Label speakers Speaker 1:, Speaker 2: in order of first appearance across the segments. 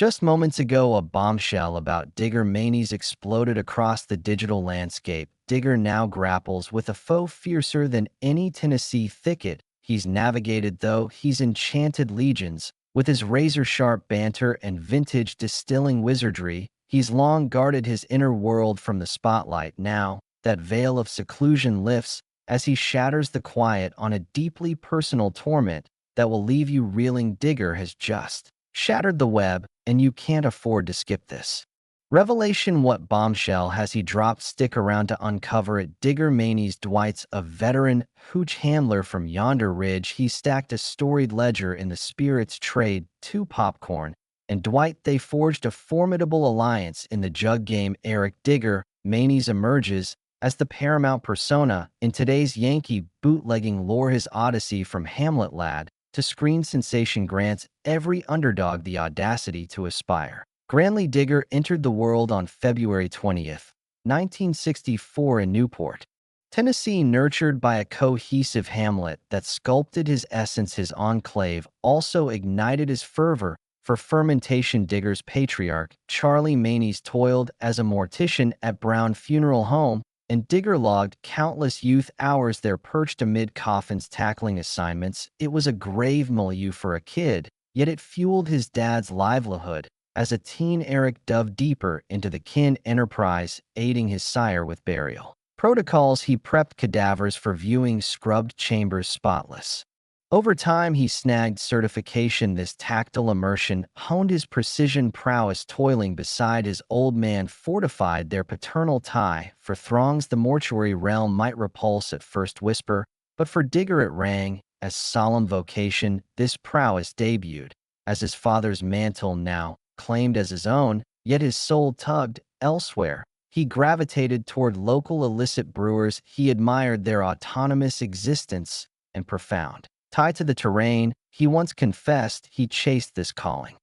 Speaker 1: Just moments ago, a bombshell about Digger Maney's exploded across the digital landscape. Digger now grapples with a foe fiercer than any Tennessee thicket he's navigated, though he's enchanted legions. With his razor-sharp banter and vintage distilling wizardry, he's long guarded his inner world from the spotlight. Now, that veil of seclusion lifts as he shatters the quiet on a deeply personal torment that will leave you reeling. Digger has just shattered the web, and you can't afford to skip this revelation. What bombshell has he dropped? Stick around to uncover it. Digger Maney's Dwight's a veteran hooch handler from yonder ridge. He stacked a storied ledger in the spirits trade to Popcorn and Dwight. They forged a formidable alliance in the jug game. Eric Digger Maney's emerges as the paramount persona in today's Yankee bootlegging lore. His odyssey from Hamlet lad to screen sensation grants every underdog the audacity to aspire grandly. Digger entered the world on February 20th, 1964 in Newport, Tennessee, nurtured by a cohesive Hamlet that sculpted his essence. His enclave also ignited his fervor for fermentation. Digger's patriarch, Charlie Maney's, toiled as a mortician at Brown Funeral Home, and Digger logged countless youth hours there, perched amid coffins, tackling assignments. It was a grave milieu for a kid, yet it fueled his dad's livelihood. As a teen, Eric dove deeper into the kin enterprise, aiding his sire with burial protocols. He prepped cadavers for viewing, scrubbed chambers spotless. Over time, he snagged certification. This tactile immersion honed his precision prowess. Toiling beside his old man fortified their paternal tie. For throngs, the mortuary realm might repulse at first whisper, but for Digger it rang as solemn vocation. This prowess debuted as his father's mantle, now claimed as his own, yet his soul tugged elsewhere. He gravitated toward local illicit brewers. He admired their autonomous existence and profound tied to the terrain. He once confessed he chased this calling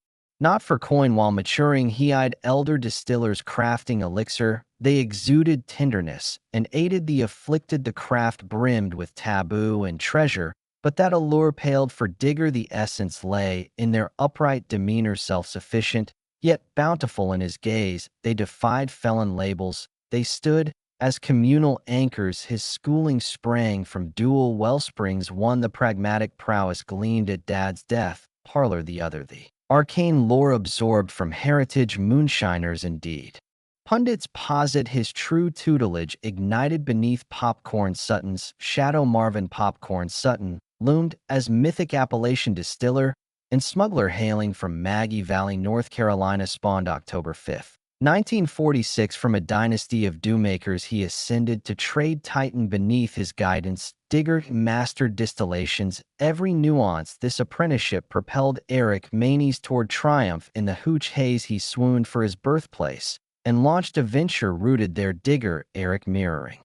Speaker 1: not for coin. While maturing, he eyed elder distillers crafting elixir. They exuded tenderness and aided the afflicted. The craft brimmed with taboo and treasure, but that allure paled for Digger. The essence lay in their upright demeanor, self-sufficient, yet bountiful in his gaze. They defied felon labels. They stood as communal anchors. His schooling sprang from dual wellsprings. One, the pragmatic prowess gleamed at Dad's death parlor. The other, the arcane lore absorbed from heritage. Moonshiners indeed. Pundits posit his true tutelage ignited beneath Popcorn Sutton's shadow. Marvin Popcorn Sutton loomed as mythic Appalachian distiller and smuggler, hailing from Maggie Valley, North Carolina. Spawned October 5th, 1946 from a dynasty of dewmakers, he ascended to trade titan beneath his guidance. Digger mastered distillations, every nuance. This apprenticeship propelled Eric Maney's toward triumph. In the hooch haze, he swooned for his birthplace and launched a venture rooted there. Digger Eric mirroring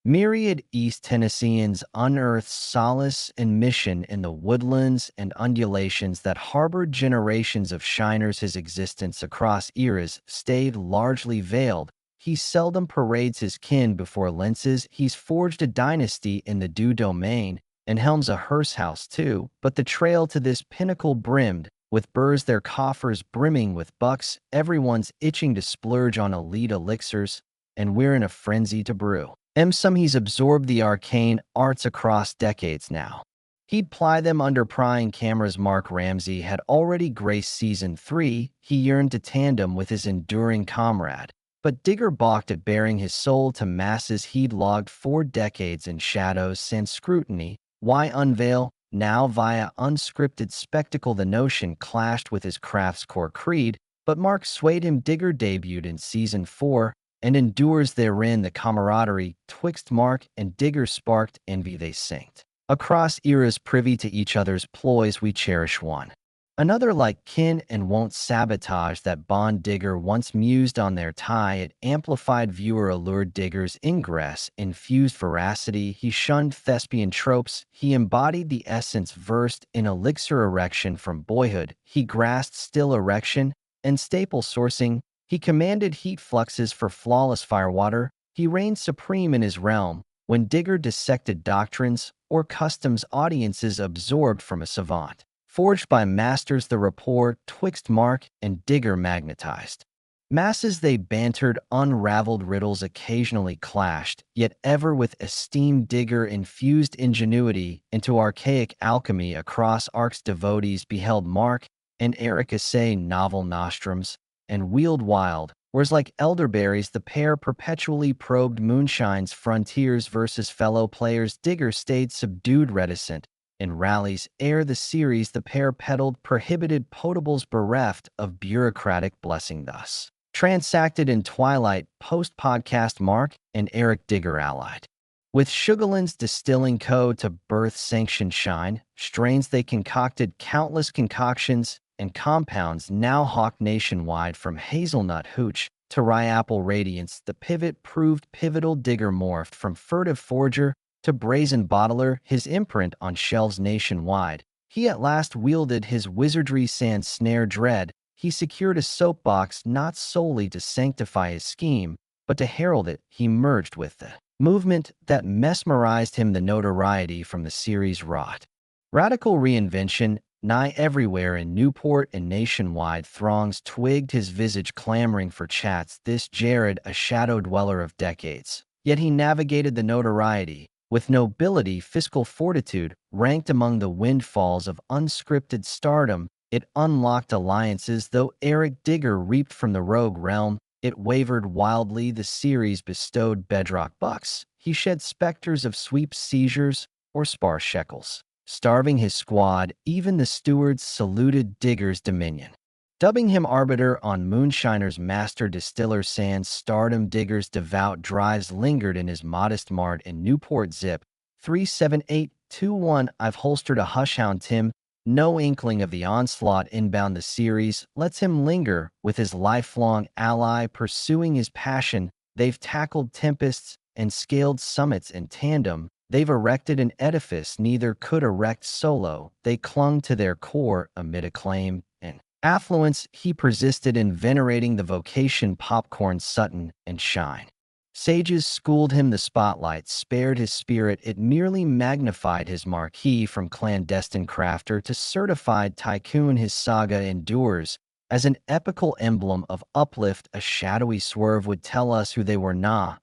Speaker 1: myriad East Tennesseans, unearthed solace and mission in the woodlands and undulations that harbored generations of shiners. His existence across eras stayed largely veiled. He seldom parades his kin before lenses. He's forged a dynasty in the Dew domain and helms a hearse house too. But the trail to this pinnacle brimmed with burrs, their coffers brimming with bucks. Everyone's itching to splurge on elite elixirs, and we're in a frenzy to brew some. He's absorbed the arcane arts across decades now. He'd ply them under prying cameras. Mark Ramsey had already graced season 3. He yearned to tandem with his enduring comrade. But Digger balked at bearing his soul to masses. He'd logged 4 decades in shadows and scrutiny. Why unveil now via unscripted spectacle? The notion clashed with his craft's core creed, but Mark swayed him. Digger debuted in season 4 and endures therein. The camaraderie twixt Mark and Digger sparked envy. They synced across eras, privy to each other's ploys. We cherish one another like kin and won't sabotage that bond. Digger once mused on their tie. It amplified viewer allure. Digger's ingress infused veracity. He shunned thespian tropes. He embodied the essence versed in elixir erection. From boyhood, he grasped still erection and staple sourcing. He commanded heat fluxes for flawless firewater. He reigned supreme in his realm. When Digger dissected doctrines or customs, audiences absorbed from a savant. forged by masters the rapport twixt Mark and Digger magnetized. Masses they bantered, unraveled riddles occasionally clashed, yet ever with esteemed Digger infused ingenuity into archaic alchemy across arcs devotees beheld Mark and Eric essay novel nostrums, and wheeled wild, whereas like elderberries the pair perpetually probed Moonshine's frontiers versus fellow players. Digger stayed subdued reticent, in rallies ere the series the pair peddled prohibited potables bereft of bureaucratic blessing thus. Transacted in twilight post-podcast Mark and Eric Digger allied. With Sugarland's distilling co. to birth sanctioned shine, strains they concocted countless concoctions and compounds now hawked nationwide from hazelnut hooch to rye apple radiance. The pivot proved pivotal. Digger morphed from furtive forger to brazen bottler, his imprint on shelves nationwide. He at last wielded his wizardry sans snare dread. He secured a soapbox not solely to sanctify his scheme, but to herald it. He merged with the movement that mesmerized him. The notoriety from the series wrought radical reinvention nigh everywhere in Newport and nationwide. Throngs twigged his visage clamoring for chats. This Jared, a shadow dweller of decades. Yet he navigated the notoriety with nobility, fiscal fortitude, ranked among the windfalls of unscripted stardom. It unlocked alliances, though Eric Digger reaped from the rogue realm. It wavered wildly. The series bestowed bedrock bucks. He shed specters of sweep seizures or sparse shekels. Starving his squad, even the stewards saluted Digger's dominion. Dubbing him arbiter on Moonshiners' master distiller sans stardom. Digger's devout drives lingered in his modest mart in Newport. Zip 37821. I've holstered a hushhound Tim. No inkling of the onslaught inbound. The series lets him linger with his lifelong ally pursuing his passion. They've tackled tempests and scaled summits in tandem. They've erected an edifice neither could erect solo. They clung to their core amid acclaim and affluence. He persisted in venerating the vocation popcorn Sutton and Shine. Sages schooled him. The spotlight spared his spirit. It merely magnified his marquee. From clandestine crafter to certified tycoon, his saga endures as an epical emblem of uplift. A shadowy swerve would tell us who they were.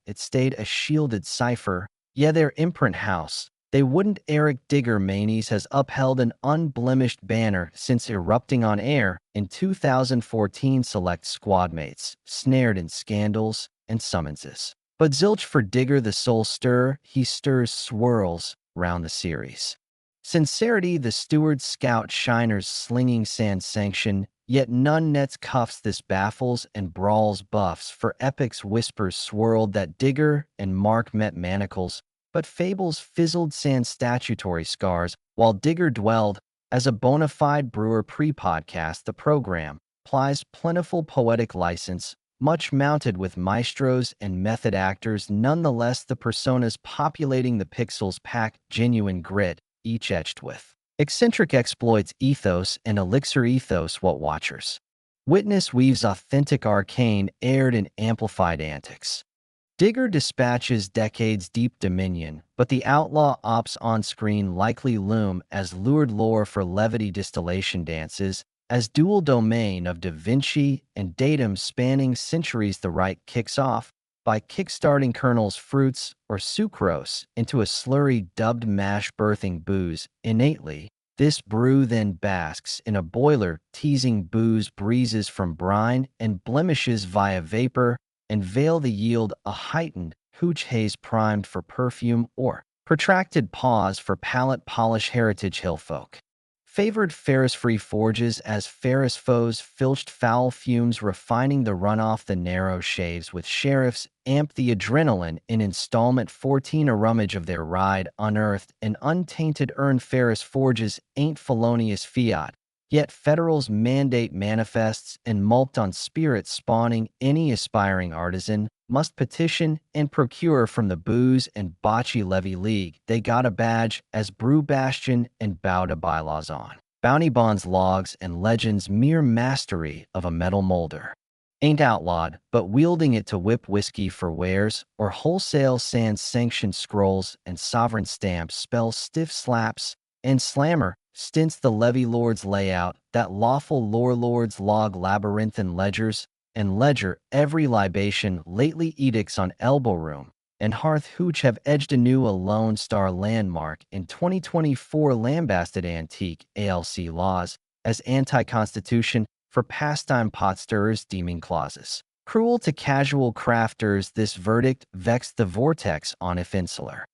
Speaker 1: It stayed a shielded cipher. Yeah, their imprint house. They wouldn't. Eric Digger Maneys has upheld an unblemished banner since erupting on air in 2014. Select squadmates, snared in scandals and summonses. But zilch for Digger, the soul stir. He stirs swirls round the series. Sincerity, the steward scout shiners slinging sans sanction, yet none nets cuffs. This baffles and brawls buffs, for epics whispers swirled that Digger and Mark met manacles, but fables fizzled sans statutory scars, while Digger dwelled as a bona fide brewer. Pre-podcast, the program plies plentiful poetic license, much mounted with maestros and method actors. Nonetheless, the personas populating the pixels pack genuine grit, each etched with eccentric exploits ethos and elixir ethos. What watchers witness weaves authentic arcane, aired and amplified antics. Digger dispatches decades-deep dominion, but the outlaw ops on-screen likely loom as lured lore for levity. Distillation dances as dual domain of Da Vinci and datum spanning centuries. The right kicks off by kickstarting kernels, fruits, or sucrose into a slurry dubbed mash, birthing booze innately. This brew then basks in a boiler, teasing booze breezes from brine and blemishes via vapor, and veil the yield. A heightened hooch haze primed for perfume or protracted pause for palate polish. Heritage hillfolk favored ferrous-free forges as ferrous foes filched foul fumes, refining the runoff. The narrow shaves with sheriffs amp the adrenaline in installment 14. A rummage of their ride unearthed an untainted urn. Ferrous forges ain't felonious fiat, yet federal's mandate manifests and mulct on spirits spawning. Any aspiring artisan must petition and procure from the booze and bocce levy league. They got a badge as brew bastion and bow to bylaws on bounty bonds, logs, and legends. Mere mastery of a metal molder ain't outlawed, but wielding it to whip whiskey for wares or wholesale sans sanctioned scrolls and sovereign stamps spells stiff slaps and slammer. stints the levy lord's layout, that lawful lore lord's log labyrinthine ledgers, and ledger every libation lately edicts on elbow room, and hearth hooch have edged anew a Lone Star landmark in 2024 lambasted antique ALC laws as anti-constitution for pastime pot stirrers deeming clauses. Cruel to casual crafters, this verdict vexed the vortex on if insular.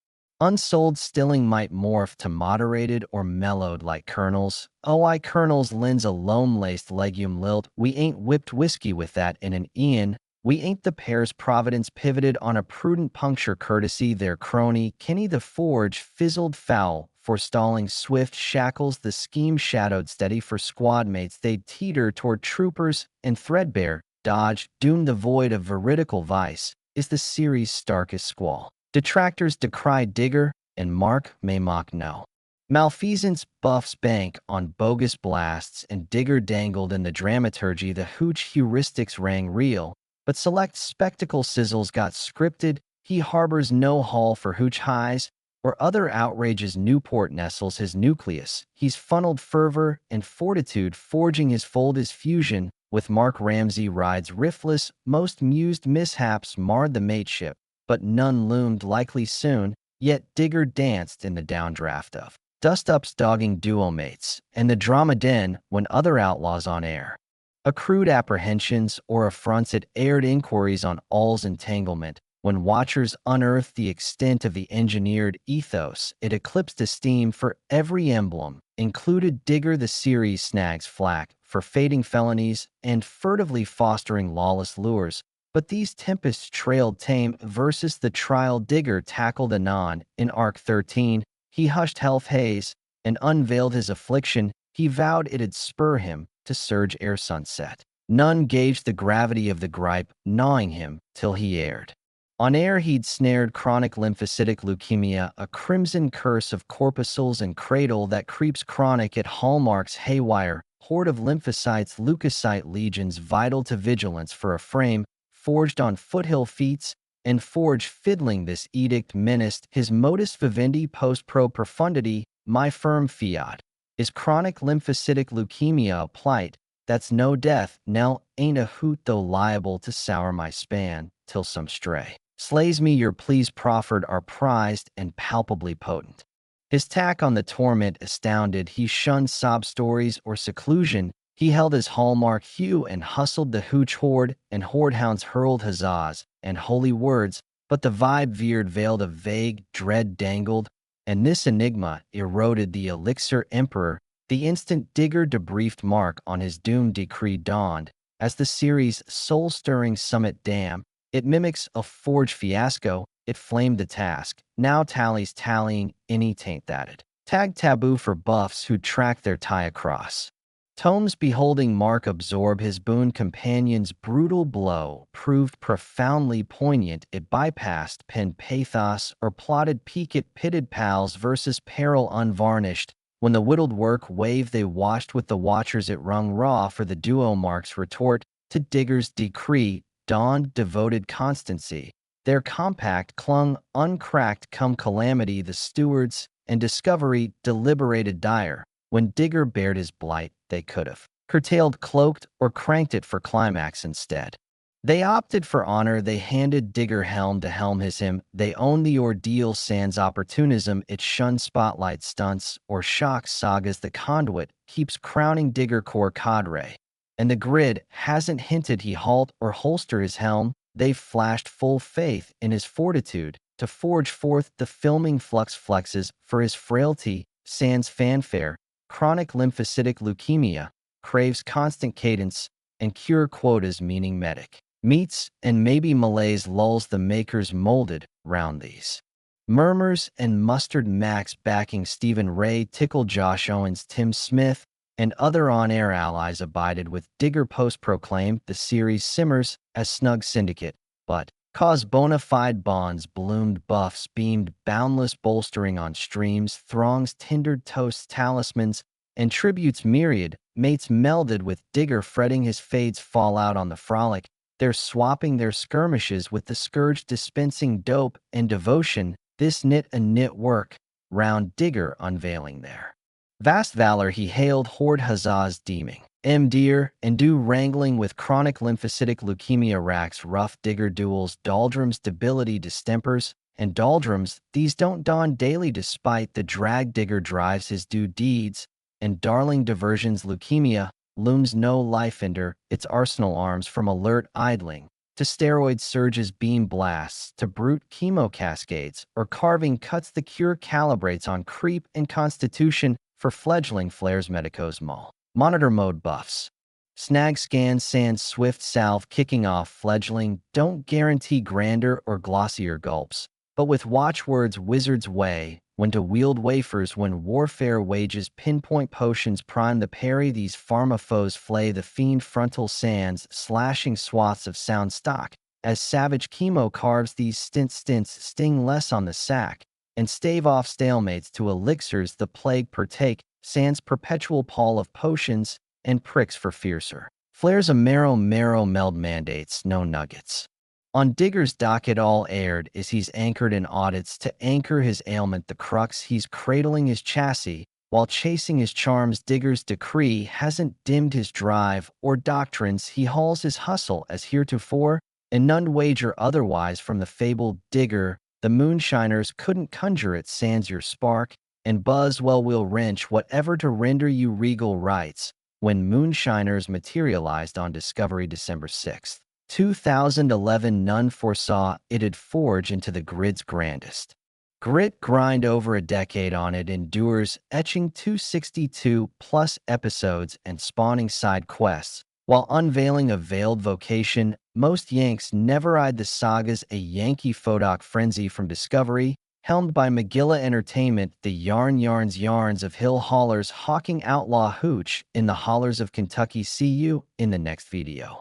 Speaker 1: Unsold stilling might morph to moderated or mellowed like kernels. Oh, I kernels lends a loam-laced legume lilt. We ain't whipped whiskey with that in an eon. We ain't the pair's providence pivoted on a prudent puncture courtesy their crony, Kenny the Forge, fizzled foul, forestalling swift shackles the scheme shadowed steady for squad mates they'd teeter toward troopers, and threadbare, dodge, doomed the void of veridical vice, is the series' starkest squall. Detractors decry Digger, and Mark may mock no. Malfeasance buffs bank on bogus blasts, and Digger dangled in the dramaturgy the hooch heuristics rang real, but select spectacle sizzles got scripted. He harbors no hall for hooch highs, or other outrages Newport nestles his nucleus. He's funneled fervor and fortitude, forging his fold as fusion, with Mark Ramsey rides riffless, most mused mishaps marred the mateship, but none loomed likely soon, yet Digger danced in the downdraft of dust-ups dogging duo mates, and the drama den when other outlaws on air. Accrued apprehensions or affronts it aired inquiries on all's entanglement. When watchers unearthed the extent of the engineered ethos, it eclipsed esteem for every emblem, included Digger the series snags flack for fading felonies and furtively fostering lawless lures. But these tempests trailed tame versus the trial Digger tackled anon. In Arc 13, he hushed health haze and unveiled his affliction. He vowed it'd spur him to surge ere sunset. None gauged the gravity of the gripe gnawing him till he aired. On air he'd snared chronic lymphocytic leukemia, a crimson curse of corpuscles and cradle that creeps chronic at hallmarks haywire, horde of lymphocytes, leukocyte legions vital to vigilance for a frame, forged on foothill feats, and forge fiddling this edict menaced his modus vivendi post-pro profundity, my firm fiat. Is chronic lymphocytic leukemia a plight? That's no death, Nell ain't a hoot though liable to sour my span, till some stray slays me your pleas proffered are prized and palpably potent. His tack on the torment astounded, he shunned sob stories or seclusion. He held his hallmark hue and hustled the hooch horde, and horde hounds hurled huzzas and holy words, but the vibe veered veiled of vague dread dangled, and this enigma eroded the elixir emperor. The instant Digger debriefed Mark on his doom decree dawned, as the series' soul-stirring summit dam. It mimics a forge fiasco, it flamed the task, now tallies tallying any taint that'd tag taboo for buffs who track their tie across. Tomes beholding Mark absorb his boon companion's brutal blow proved profoundly poignant. It bypassed pen pathos or plotted peak-it pitted pals versus peril unvarnished. When the whittled work wave they washed with the watchers, it rung raw for the duo. Mark's retort to Digger's decree dawned devoted constancy. Their compact clung uncracked come calamity. The stewards and discovery deliberated dire. When Digger bared his blight, they could have curtailed, cloaked, or cranked it for climax instead. They opted for honor. They handed Digger helm to helm his him. They owned the ordeal sans opportunism. It shunned spotlight stunts or shock sagas. The conduit keeps crowning Digger core cadre, and the grid hasn't hinted he halt or holster his helm. They've flashed full faith in his fortitude to forge forth the filming flux flexes for his frailty sans fanfare. Chronic lymphocytic leukemia craves constant cadence and cure quotas, meaning medic meets and maybe malaise lulls the makers molded round these. Murmurs and mustard Max backing Stephen Ray tickle Josh Owens, Tim Smith, and other on-air allies abided with Digger post-proclaimed. The series simmers as snug syndicate, but cause bona fide bonds bloomed, buffs beamed boundless, bolstering on streams, throngs tindered toasts, talismans, and tributes myriad, mates melded with Digger fretting his fades fall out on the frolic. They're swapping their skirmishes with the scourge, dispensing dope and devotion. This knit a knit work round Digger unveiling there. Vast valor he hailed horde huzzahs deeming. Deer, and do wrangling with chronic lymphocytic leukemia racks rough digger duels doldrums debility distempers, and doldrums, these don't dawn daily despite the drag digger drives his due deeds, and darling diversions leukemia looms no life ender its arsenal arms from alert idling to steroid surges beam blasts to brute chemo cascades or carving cuts the cure calibrates on creep and constitution for fledgling flares medicos mall. Monitor mode buffs. Snag scan sans swift salve kicking off fledgling don't guarantee grander or glossier gulps, but with watchwords wizard's way, when to wield wafers when warfare wages pinpoint potions prime the parry these pharma foes flay the fiend frontal sands slashing swaths of sound stock, as savage chemo carves these stints sting less on the sack, and stave off stalemates to elixirs the plague partake, sans perpetual pall of potions, and pricks for fiercer. Flares a marrow meld mandates, no nuggets. On Digger's docket all aired is he's anchored in audits to anchor his ailment the crux he's cradling his chassis, while chasing his charms Digger's decree hasn't dimmed his drive or doctrines he hauls his hustle as heretofore, and none wager otherwise from the fabled Digger, the Moonshiners couldn't conjure it sans your spark, and Buzzwell will wrench whatever to render you regal rights, when Moonshiners materialized on Discovery December 6, 2011 none foresaw it'd forge into the grid's grandest. Grit grind over a decade on it endures, etching 262-plus episodes and spawning side quests, while unveiling a veiled vocation. Most Yanks never eyed the sagas a Yankee phodoc frenzy from Discovery, helmed by Magilla Entertainment, the yarns of hill haulers hawking outlaw hooch in the hollers of Kentucky. See you in the next video.